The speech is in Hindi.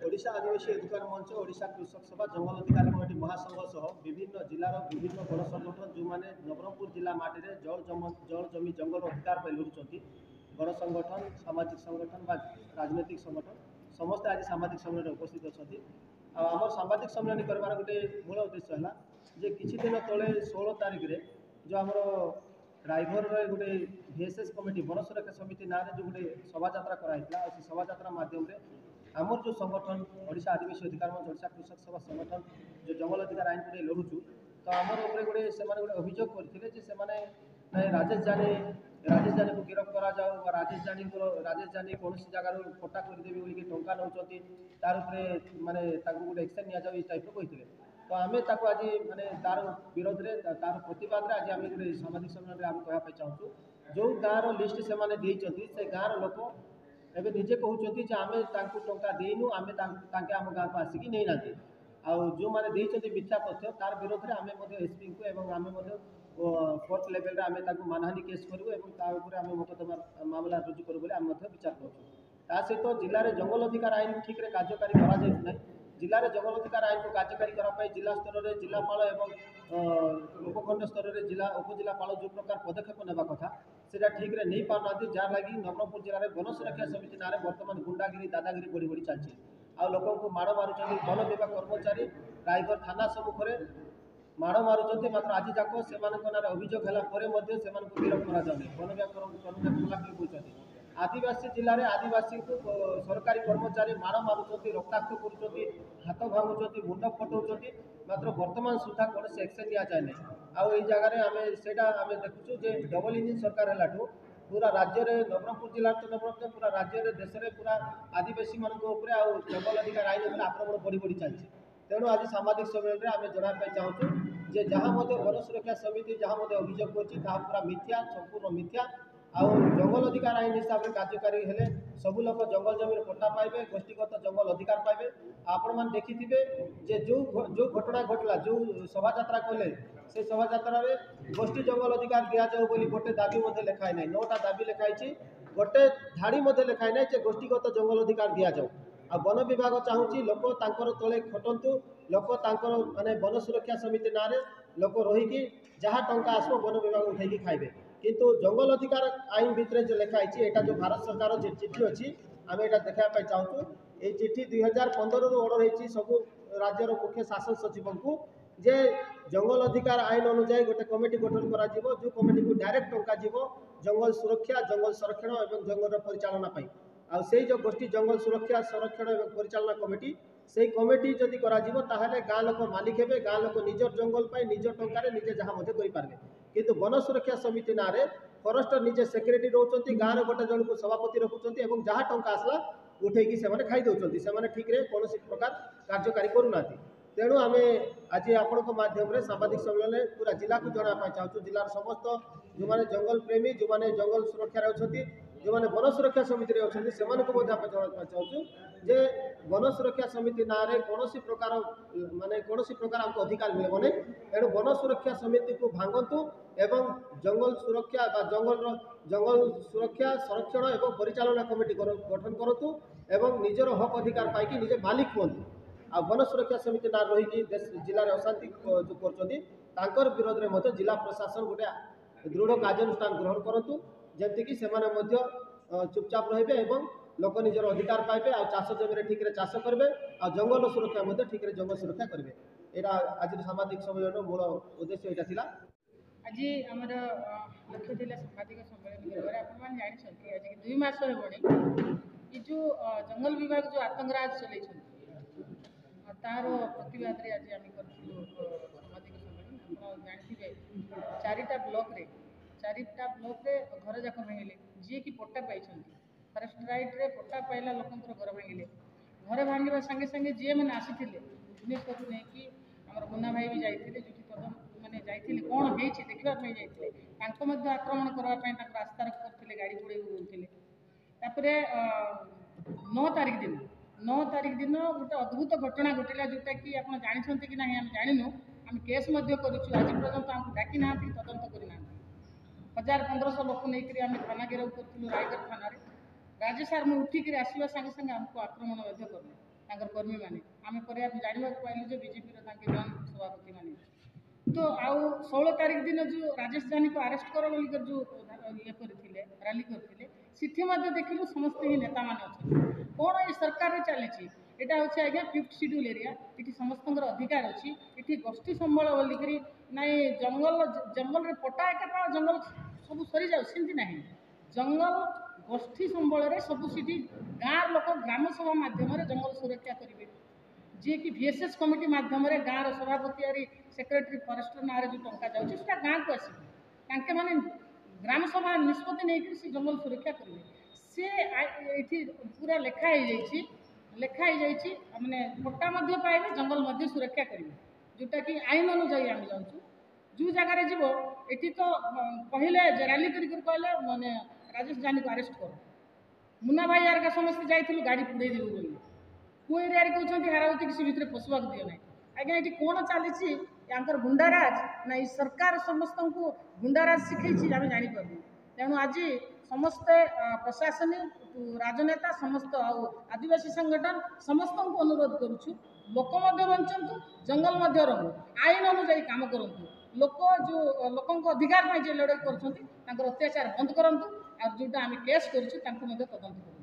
ओडिशा आदिवासी अधिकार मंच ओडिशा कृषक सभा जंगल अधिकार कमिटी महासंघ सह विभिन्न जिलार विभिन्न गण संगठन जो मैंने नवरंगपुर जिला माटी में जल जमी जंगल अधिकार पर लड़ुंट गण संगठन सामाजिक संगठन व राजनैतिक संगठन समस्त आज सामाजिक सम्मेलन उपस्थित अच्छा आम सामाजिक सम्मेलन करार गोटे मूल उद्देश्य है जे किसी दिन तले 16 तारिख रे जो आम ड्राइवर गोटे VSS कमिटी वन सुरक्षा समिति ना जो गोटे शोभा कराई से शोभा मध्यम आमर जो संगठन ओडिशा आदिवासी अधिकार मंच ओडिशा कृषक सभा संगठन जो जंगल अधिकार आईन को लड़ुचु तो आमर गोटे गोटे अभियोग करते राजेश जानी को गिरफ्त करा जाओ राजेश जानी कौन जगार कटा करदेवी बोलिकी टंका नौकरी तार माने गोटे एक्शन नि टाइप कहते तो आम आज माने तार विरोध में तार प्रतिवाद आज आम गोटे सामाजिक सम्मेलन आम कहना चाहूँ जो गाँव लिस्ट से गाँव लोक एवं निजे कहते आम टंका देनु आम आम गाँव को आसिक नहीं ना आउ जो मैंने मिथ्या तथ्य तार विरोध में आम एसपी को आम कोर्ट लेवल आम मानहानि केस करूँ आम मोकदमा मामला रुजु करूँ आम विचार करूँ सहित जिले में जंगल अधिकार आईन ठीक कार्यकारी करा जिले में जंगल अधिकार आईन को कार्यकारी करने जिला स्तर में जिलापाल और उपखंड स्तर में जिला उपजिलापाल जो प्रकार पदक्षेप नेबा कथा से ठीक नहीं पारना जार लगी नवरंगपुर जिले में वन सुरक्षा समिति ना बर्तमान गुंडागिरी दादागिरी बढ़ी बढ़ी चलती आ लोक को माड़ मारुंट वन विभाग कर्मचारी रायगढ़ थाना सम्मुख में माड़ मारुंट मात्र आज जाक से अभियोग है गिरफ्त करा वन विभाग कर्मचारी बोलते आदिवासी जिले में आदिवासी को सरकारी कर्मचारी माड़ मारुंट रक्ताक्त कर हाथ भांगुंट मुंड फटाऊँ मात्र बर्तमान सुधा कौन से एक्शन नि जाए ना आई जगह आम से देखुचु डबल इंजिन सरकार है पूरा राज्य में नवरंगपुर जिला तो नवरंगपुर पूरा राज्य में देश में पूरा आदिवासी मान जंगल अधिकार आईन आक्रमण बढ़ी बढ़ी चलती तेणु आज सामाजिक सम्मेलन में आम जनापा चाहूँ जे जहाँ वन सुरक्षा समिति जहाँ अभियोग कर पूरा मिथ्या संपूर्ण मिथ्या आउ जंगल अधिकार आईन हिसाब से कार्यकारी हेले सबू लोग जंगल जमीन पट्टा पाइबे गोष्ठीगत जंगल अधिकार पाइबे आपण मैंने देखिथे जे जो घटना घटला जो शोभा कले से शोभा गोष्ठी जंगल अधिकार दि जाऊ बोली गोटे दाबी लिखाई ना 9टा दाबी लिखाई गोटे धाड़ी लिखाई ना गोष्ठीगत जंगल अधिकार दि जाऊ आ वन विभाग चाहूँगी लोक तले खटंतु लोक माने वन सुरक्षा समिति ना लोक रहीकि जहाँ टंका आसो वन विभाग उठेकी खाइबे किंतु जंगल अधिकार आईन भितर जो लिखाई यहाँ जो भारत सरकार जो चिठी अच्छी आम यहाँ देखापी चाहूँ ये चिठी 2015 ऑर्डर होती सब राज्यर मुख्य शासन सचिव को जे जंगल अधिकार आईन अनुजाई गोटे कमिटी गठन करा जो कमिटी को डायरेक्ट टंका जीव जंगल सुरक्षा जंगल संरक्षण और जंगल परिचालना आ से जो गोष्ठी जंगल सुरक्षा संरक्षण और परिचालना कमिटी से कमिटी जदि गाँ लोक मालिक हे गाँ लोक निजर जंगल निज टंकार निजे जहाँ करें किंतु वन सुरक्षा समिति ना फरेस्टर निजे सेक्रेटरी रोचे गाँव गोटे जन को सभापति रखुंट और जहाँ टंका आसला उठेकी से खाई दौरान से ठीक कौन प्रकार कार्यकारी करूना तेणु आम आज आपण मध्यम सामाजिक सम्मेलन में पूरा जिला को जनापा चाहूँ जिलार समस्त जो मैंने जंगल प्रेमी जो मैंने जंगल सुरक्षा अच्छा जो मैंने वन सुरक्षा समिति अच्छा से जनापा चाहूँ जे वन सुरक्षा समिति ना कौन प्रकार माने कौन प्रकार आमको अधिकार मिले नहीं तेणु वन सुरक्षा समिति को भांगतु एवं जंगल सुरक्षा जंगल सुरक्षा संरक्षण और परिचालना कमिटी गठन करूँ एवं निजर हक अधिकार पाई निजे मालिक हूँ आ वन सुरक्षा समिति ना रही जिले में अशांति जो कर विरोध में जिला प्रशासन गोटे दृढ़ कार्यानुष्ठान ग्रहण करूँ जमतीक से चुपचाप रे लोक निजर अधिकार पाइबे आ चाष जमी ठीक चाष करेंगे आ जंगल सुरक्षा ठीक जंगल सुरक्षा करेंगे यहाँ आज सामाजिक सम्मेलन मूल उद्देश्य यहाँ आज आम लक्ष्य थी सामाजिक सम्मेलन आप जानते आज 2 मास ये जो जंगल विभाग जो आतंकराज चल तार प्रतिवाद आज आम करूँ सामाजिक सम्मेलन आप जानते 4टा ब्लॉक रे घर जाक भांगिले जी कि पट्टा पाई फरेस्ट राइट रे पट्टा पाइला लोक घर भांगिले घर भांगा संगे संगे जी मैंने आसी भुवनेश्वर को लेकिन आम मुन्ना भाई भी जाते जो मैंने जाते कौन हो देखापी जाते आक्रमण करने रास्तार करते गाड़ी घोड़े बोलते 9 तारिख दिन गोटे अद्भुत घटना घटला जोटा कि आप जानते कि ना आम जानू आम केस करुँ आज पर्यटन आमको डाकी ना तदंत करना 1000-1500 लोक नहीं आम थाना घेराव करूँ रायगढ़ थाना राजेश सार मुझे उठिक आसवा संगे संगे आमको आक्रमण करें कर्मी मैंने आम पर जानवा पाइलु जो बीजेपी जन सभापति मैंने तो आउ 16 तारीख दिन जो राजेश जानी को अरेस्ट कर बोलिकर जो ये करते रैली करते देखिलु समस्त ही नेता मान अच्छे कौन ये सरकार चली यहाँ हूँ आज्ञा 5th शेड्यूल एरिया ये समस्त अधिकार अच्छी ये गोष्ठी संबल बोलिकी ना जंगल जंगल रे पटा एक जंगल सब सरी जाती ना जंगल गोष्ठी संबल सब सीटी गाँव लोक ग्राम सभा मध्यम जंगल सुरक्षा करेंगे जी कि VSS कमिटी मध्यम गाँव सभापति सेक्रेटरी फरेस्टर ना जो टंका जाऊँगा गाँव को आसके मैंने ग्राम सभा निष्पत्ति नहीं से जंगल सुरक्षा करेंगे सी पूरा लेखाई मैंने पट्टा पाइबे जंगल सुरक्षा करेंगे जोटा कि आईन अनुजाई आम जाऊँ जो जगार जीव ये तो कहले रैली कहले मैंने राजेश जानी को अरेस्ट कर मुन्ना भाई यार समस्त जाइलु गाड़ी पुड़े देव बोली कौ एरिया कहते हारावती किसी भितर पशुवाक दिए ना आज्ञा ये कौन चली गुंडाराज ना ये सरकार समस्त को गुंडाराज शिखई आम जापर तेणु आज समस्ते प्रशासनिक राजनेता समस्त आदिवासी संगठन समस्त को अनुरोध करुचु लोक बंचतु जंगल रहू आईन अनुजाई काम करूँ लोक जो लोक अधिकार जो लड़ाई कर अत्याचार बंद करूँ और जोटा आम केस करूँ तदंत करूँ।